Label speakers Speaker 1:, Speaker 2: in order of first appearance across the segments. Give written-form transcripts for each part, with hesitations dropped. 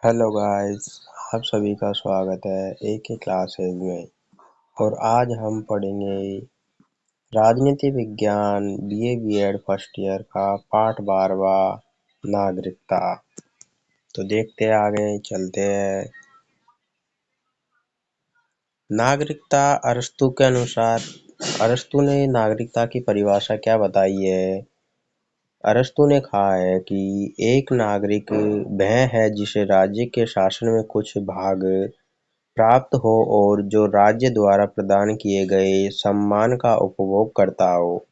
Speaker 1: Hello guys. आप सभी का स्वागत है एक ही क्लासेज में। और आज हम पढ़ेंगे राजनीति विज्ञान बीए बीएड फर्स्ट ईयर का पाठ 12वां नागरिकता। तो देखते हैं, आगे चलते हैं। नागरिकता अरस्तू के अनुसार, अरस्तू ने नागरिकता की परिभाषा क्या बताई है। अरस्तू ने कहा है कि एक नागरिक वह है जिसे राज्य के शासन में कुछ भाग प्राप्त हो और जो राज्य द्वारा प्रदान किए गए सम्मान का उपभोग करता हो।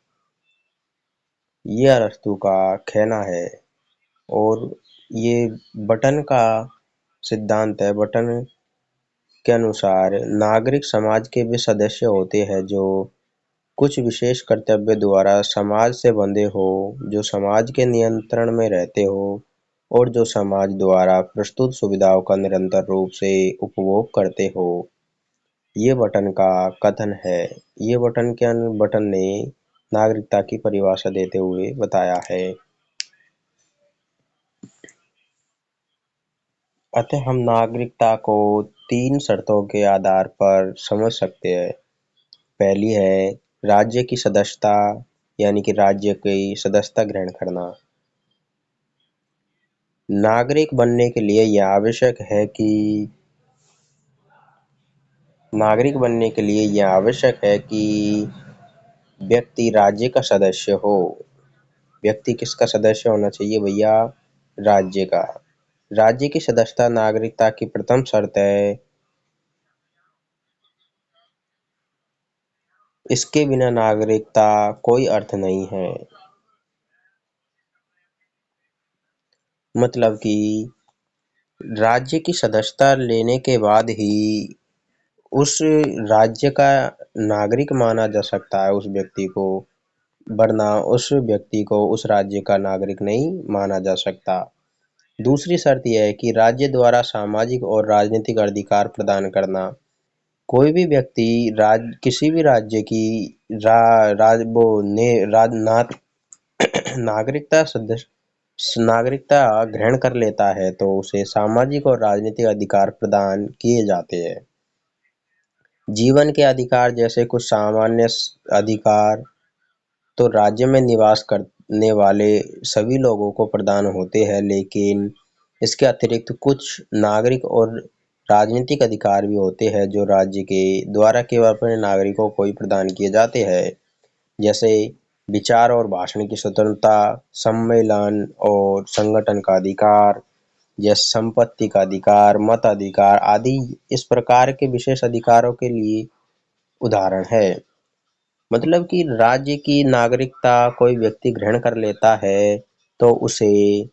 Speaker 1: ये अरस्तू का कहना है। और ये बटन का सिद्धांत है। बटन के अनुसार नागरिक समाज के वे सदस्य होते हैं जो कुछ विशेष कर्तव्य द्वारा समाज से बंधे हो, जो समाज के नियंत्रण में रहते हो और जो समाज द्वारा प्रस्तुत सुविधाओं का निरंतर रूप से उपभोग करते हो। ये बटन का कथन है। ये बटन ने नागरिकता की परिभाषा देते हुए बताया है। अतः हम नागरिकता को 3 शर्तों के आधार पर समझ सकते हैं। पहली है राज्य की सदस्यता, यानी कि राज्य की सदस्यता ग्रहण करना। नागरिक बनने के लिए यह आवश्यक है कि व्यक्ति राज्य का सदस्य हो। व्यक्ति किसका सदस्य होना चाहिए भैया? राज्य का। राज्य की सदस्यता नागरिकता की प्रथम शर्त है। इसके बिना नागरिकता कोई अर्थ नहीं है। मतलब कि राज्य की सदस्यता लेने के बाद ही उस राज्य का नागरिक माना जा सकता है उस व्यक्ति को, वरना उस व्यक्ति को उस राज्य का नागरिक नहीं माना जा सकता। दूसरी शर्त यह है कि राज्य द्वारा सामाजिक और राजनीतिक अधिकार प्रदान करना। कोई भी व्यक्ति किसी भी राज्य की रा, राज वो ने राज ना, नागरिकता ग्रहण कर लेता है तो उसे सामाजिक और राजनीतिक अधिकार प्रदान किए जाते हैं। जीवन के अधिकार जैसे कुछ सामान्य अधिकार तो राज्य में निवास करने वाले सभी लोगों को प्रदान होते हैं, लेकिन इसके अतिरिक्त कुछ नागरिक और राजनीतिक अधिकार भी होते हैं जो राज्य के द्वारा केवल अपने नागरिकों को ही प्रदान किए जाते हैं। जैसे विचार और भाषण की स्वतंत्रता, सम्मेलन और संगठन का अधिकार, जैसे संपत्ति का अधिकार, मताधिकार आदि इस प्रकार के विशेष अधिकारों के लिए उदाहरण है। मतलब कि राज्य की नागरिकता कोई व्यक्ति ग्रहण कर लेता है तो उसे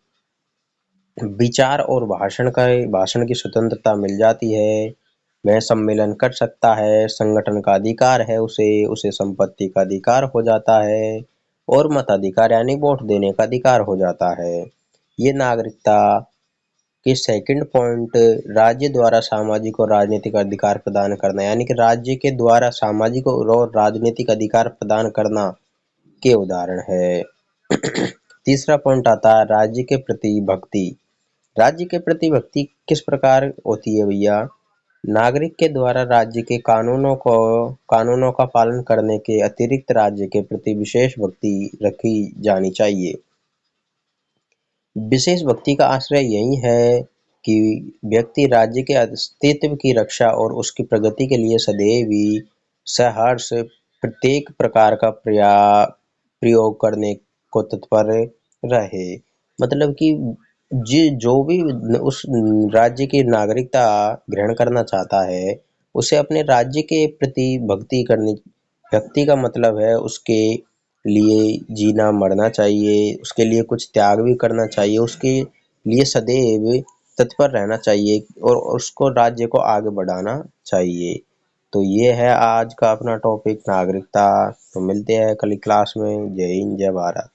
Speaker 1: विचार और भाषण की स्वतंत्रता मिल जाती है। वह सम्मेलन कर सकता है, संगठन का अधिकार है उसे संपत्ति का अधिकार हो जाता है और मताधिकार यानी वोट देने का अधिकार हो जाता है। ये नागरिकता के सेकंड पॉइंट राज्य द्वारा सामाजिक और राजनीतिक अधिकार प्रदान करना, यानी कि राज्य के द्वारा सामाजिक और राजनीतिक अधिकार प्रदान करना के उदाहरण है। तीसरा पॉइंट आता है राज्य के प्रति भक्ति। राज्य के प्रति भक्ति किस प्रकार होती है भैया? नागरिक के द्वारा राज्य के कानूनों का पालन करने के अतिरिक्त राज्य के प्रति विशेष भक्ति रखी जानी चाहिए। विशेष भक्ति का आश्रय यही है कि व्यक्ति राज्य के अस्तित्व की रक्षा और उसकी प्रगति के लिए सदैव ही सहर्ष प्रत्येक प्रकार का प्रयोग करने को तत्पर रहे। मतलब कि जो भी उस राज्य की नागरिकता ग्रहण करना चाहता है उसे अपने राज्य के प्रति भक्ति करनी। भक्ति का मतलब है उसके लिए जीना मरना चाहिए, उसके लिए कुछ त्याग भी करना चाहिए, उसके लिए सदैव तत्पर रहना चाहिए और उसको राज्य को आगे बढ़ाना चाहिए। तो ये है आज का अपना टॉपिक नागरिकता। तो मिलते हैं कल क्लास में। जय हिंद, जय भारत।